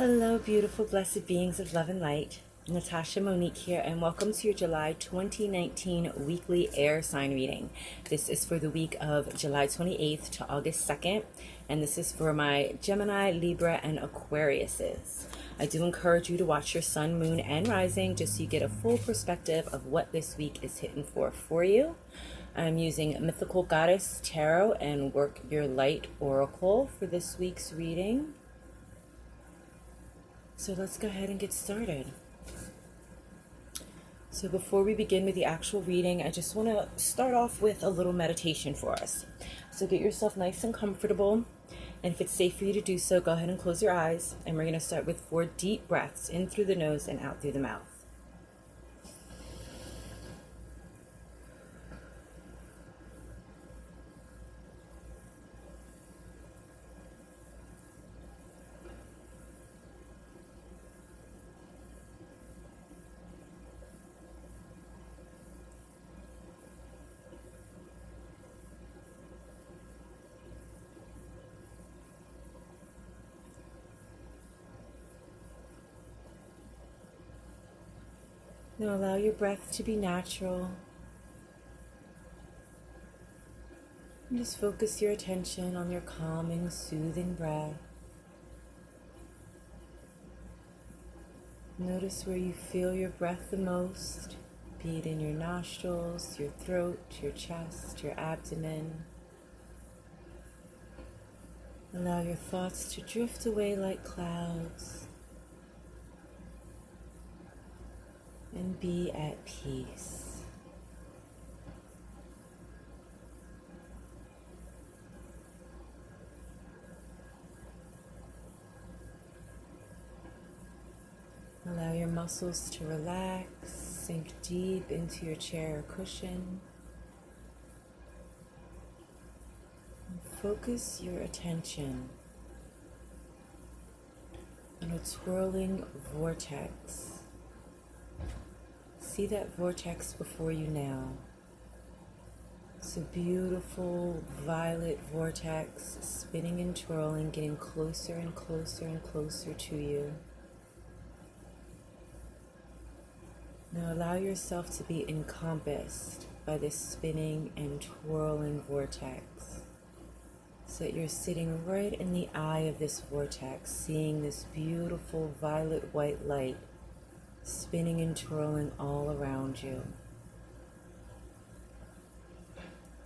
Hello, beautiful, blessed beings of love and light. Natasha Monique here, and welcome to your July 2019 weekly air sign reading. This is for the week of July 28th to August 2nd, and this is for my Gemini, Libra, and Aquariuses. I do encourage you to watch your sun, moon, and rising just so you get a full perspective of what this week is hitting for you. I'm using Mythical Goddess Tarot and Work Your Light Oracle for this week's reading. So let's go ahead and get started. So before we begin with the actual reading, I just want to start off with a little meditation for us. So get yourself nice and comfortable, and if it's safe for you to do so, go ahead and close your eyes, and we're going to start with 4 deep breaths in through the nose and out through the mouth. Now allow your breath to be natural. And just focus your attention on your calming, soothing breath. Notice where you feel your breath the most, be it in your nostrils, your throat, your chest, your abdomen. Allow your thoughts to drift away like clouds and be at peace. Allow your muscles to relax, sink deep into your chair or cushion. And focus your attention on a twirling vortex. See that vortex before you now. It's a beautiful violet vortex spinning and twirling, getting closer and closer and closer to you. Now allow yourself to be encompassed by this spinning and twirling vortex, so that you're sitting right in the eye of this vortex, seeing this beautiful violet white light spinning and twirling all around you.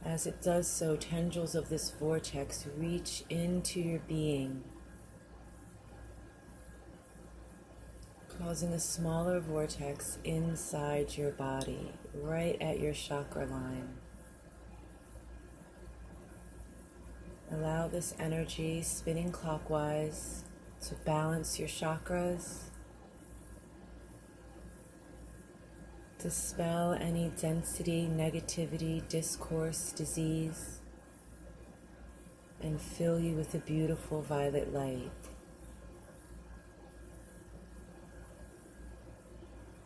As it does so, tendrils of this vortex reach into your being, causing a smaller vortex inside your body, right at your chakra line. Allow this energy spinning clockwise to balance your chakras, dispel any density, negativity, discourse, disease, and fill you with a beautiful violet light.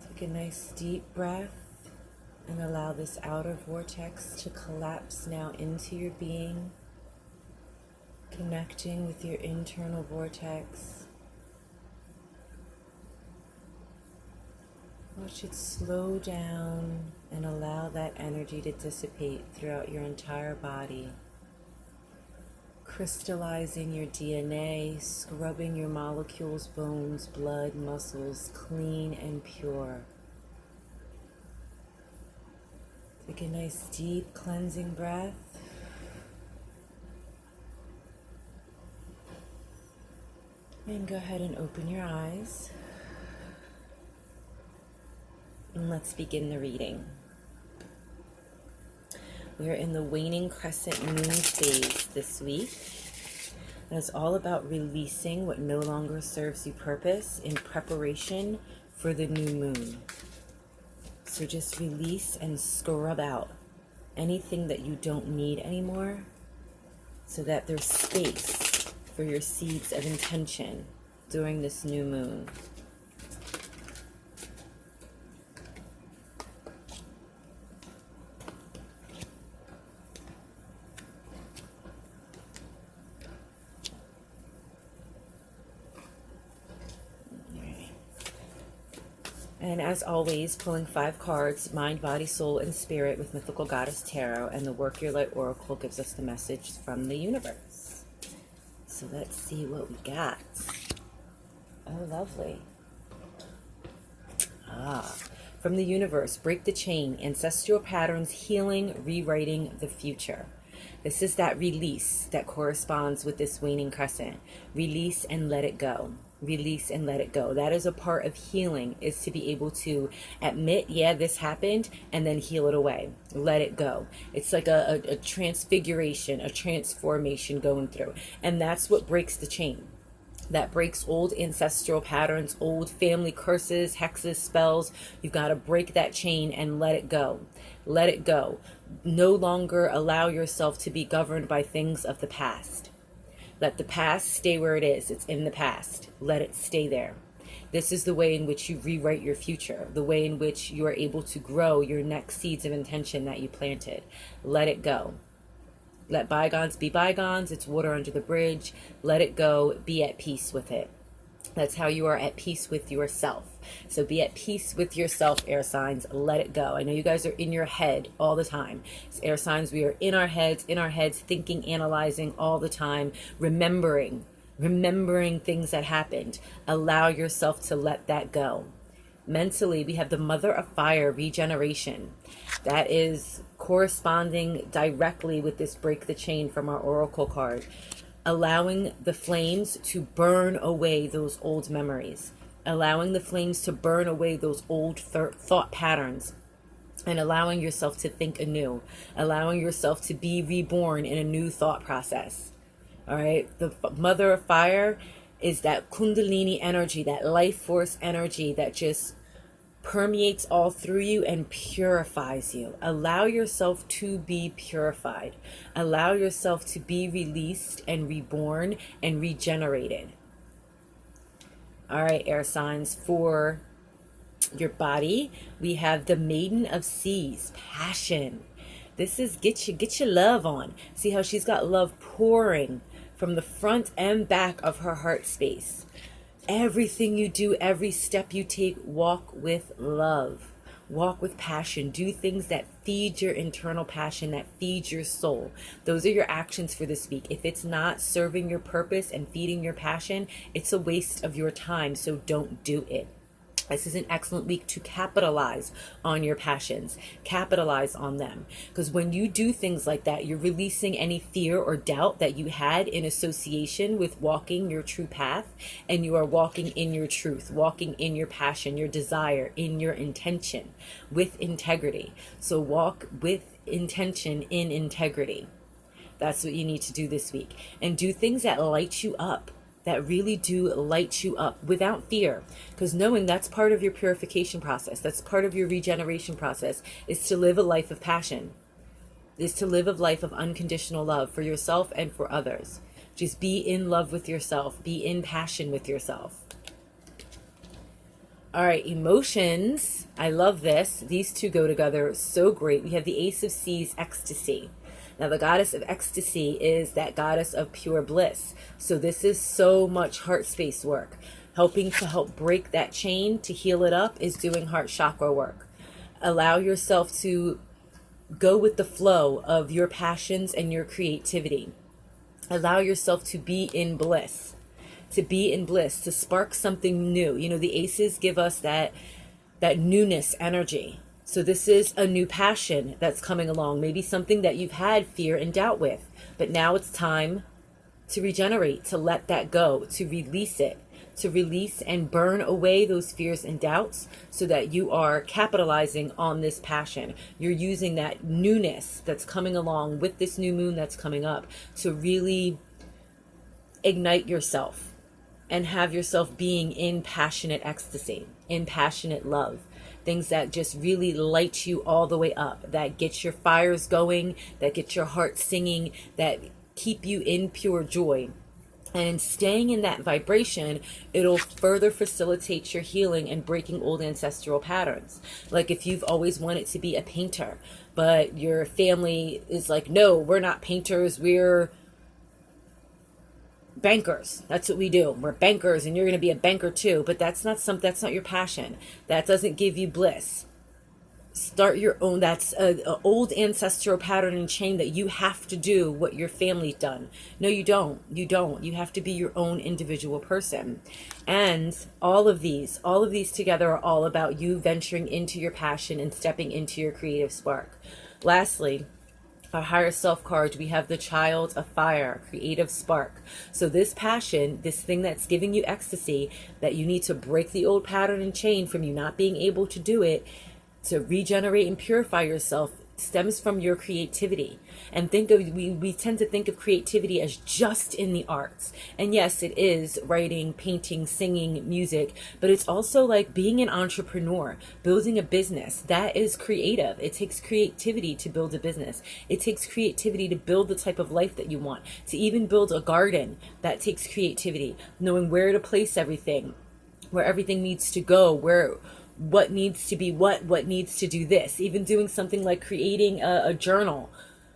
Take a nice deep breath and allow this outer vortex to collapse now into your being, connecting with your internal vortex. Watch it slow down and allow that energy to dissipate throughout your entire body, crystallizing your DNA, scrubbing your molecules, bones, blood, muscles clean and pure. Take a nice deep cleansing breath. And go ahead and open your eyes. And let's begin the reading. We are in the waning crescent moon phase this week. And it's all about releasing what no longer serves you purpose in preparation for the new moon. So just release and scrub out anything that you don't need anymore, so that there's space for your seeds of intention during this new moon. And as always, pulling 5 cards, mind, body, soul, and spirit with Mythical Goddess Tarot, and the Work Your Light Oracle gives us the message from the universe. So let's see what we got. Oh, lovely. From the universe, break the chain, ancestral patterns, healing, rewriting the future. This is that release that corresponds with this waning crescent. Release and let it go. Release and let it go. That is a part of healing, is to be able to admit, yeah, this happened, and then heal it away. Let it go. It's like a transfiguration, a transformation going through. And that's what breaks the chain. That breaks old ancestral patterns, old family curses, hexes, spells. You've got to break that chain and let it go. Let it go. No longer allow yourself to be governed by things of the past. Let the past stay where it is. It's in the past. Let it stay there. This is the way in which you rewrite your future, the way in which you are able to grow your next seeds of intention that you planted. Let it go. Let bygones be bygones. It's water under the bridge. Let it go. Be at peace with it. That's how you are at peace with yourself. So be at peace with yourself, air signs. Let it go. I know you guys are in your head all the time. As air signs, we are in our heads, thinking, analyzing all the time, remembering things that happened. Allow yourself to let that go. Mentally, we have the Mother of Fire, regeneration. That is corresponding directly with this break the chain from our oracle card. Allowing the flames to burn away those old memories. Allowing the flames to burn away those old thought patterns. And allowing yourself to think anew. Allowing yourself to be reborn in a new thought process. All right? The Mother of Fire is that Kundalini energy, that life force energy that just permeates all through you and purifies you. Allow yourself to be purified. Allow yourself to be released and reborn and regenerated. All right, air signs, for your body, we have the Maiden of Seas, passion. This is get your love on. See how she's got love pouring from the front and back of her heart space. Everything you do, every step you take, walk with love. Walk with passion. Do things that feed your internal passion, that feed your soul. Those are your actions for this week. If it's not serving your purpose and feeding your passion, it's a waste of your time, so don't do it. This is an excellent week to capitalize on your passions. Capitalize on them. Because when you do things like that, you're releasing any fear or doubt that you had in association with walking your true path. And you are walking in your truth, walking in your passion, your desire, in your intention, with integrity. So walk with intention in integrity. That's what you need to do this week. And do things that light you up. That really do light you up without fear, because knowing that's part of your purification process, that's part of your regeneration process, is to live a life of passion, is to live a life of unconditional love for yourself and for others. Just be in love with yourself, be in passion with yourself. All right, emotions. I love this. These two go together so great. We have the Ace of Seas, ecstasy. Now, the goddess of ecstasy is that goddess of pure bliss. So this is so much heart space work. Helping to help break that chain, to heal it up, is doing heart chakra work. Allow yourself to go with the flow of your passions and your creativity. Allow yourself to be in bliss. To be in bliss, to spark something new. You know, the aces give us that newness energy. So this is a new passion that's coming along, maybe something that you've had fear and doubt with, but now it's time to regenerate, to let that go, to release it, to release and burn away those fears and doubts so that you are capitalizing on this passion. You're using that newness that's coming along with this new moon that's coming up to really ignite yourself and have yourself being in passionate ecstasy, in passionate love. Things that just really light you all the way up, that get your fires going, that get your heart singing, that keep you in pure joy. And in staying in that vibration, it'll further facilitate your healing and breaking old ancestral patterns. Like if you've always wanted to be a painter, but your family is like, no, we're not painters, we're bankers. That's what we do. We're bankers, and you're going to be a banker too. But that's not your passion. That doesn't give you bliss. Start your own. That's an old ancestral pattern and chain that you have to do what your family's done. No, you don't. You have to be your own individual person. And all of these together are all about you venturing into your passion and stepping into your creative spark. Lastly, our higher self card, we have the Child of Fire, creative spark. So this passion, this thing that's giving you ecstasy, that you need to break the old pattern and chain from you not being able to do it, to regenerate and purify yourself, stems from your creativity. And we tend to think of creativity as just in the arts. And yes, it is writing, painting, singing, music, but it's also like being an entrepreneur, building a business. That is creative. It takes creativity to build a business. It takes creativity to build the type of life that you want. To even build a garden, that takes creativity. Knowing where to place everything, where everything needs to go, what needs to be what needs to do this. Even doing something like creating a journal,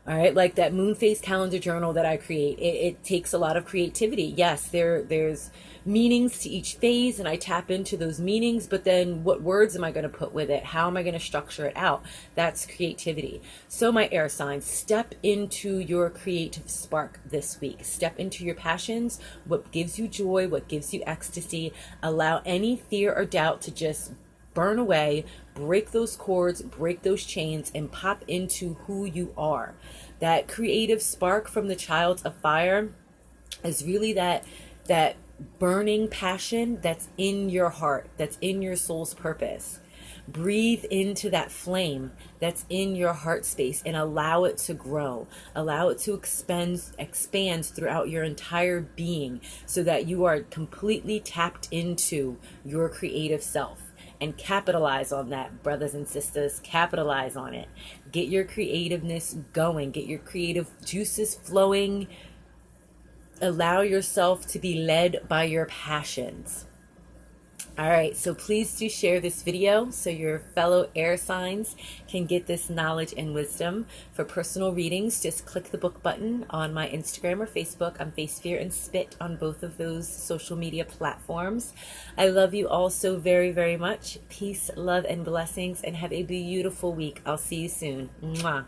all right, like that moon phase calendar journal that I create. It takes a lot of creativity. Yes, there's meanings to each phase, and I tap into those meanings, but then what words am I going to put with it? How am I going to structure it out? That's creativity. So my air signs, step into your creative spark this week. Step into your passions, what gives you joy, what gives you ecstasy. Allow any fear or doubt to just burn away, break those cords, break those chains, and pop into who you are. That creative spark from the Child of Fire is really that burning passion that's in your heart, that's in your soul's purpose. Breathe into that flame that's in your heart space and allow it to grow. Allow it to expand throughout your entire being, so that you are completely tapped into your creative self. And capitalize on that, brothers and sisters. Capitalize on it. Get your creativeness going. Get your creative juices flowing. Allow yourself to be led by your passions. All right, so please do share this video so your fellow air signs can get this knowledge and wisdom. For personal readings, just click the book button on my Instagram or Facebook. I'm Face Fear and Spit on both of those social media platforms. I love you all so very, very much. Peace, love, and blessings, and have a beautiful week. I'll see you soon. Mwah.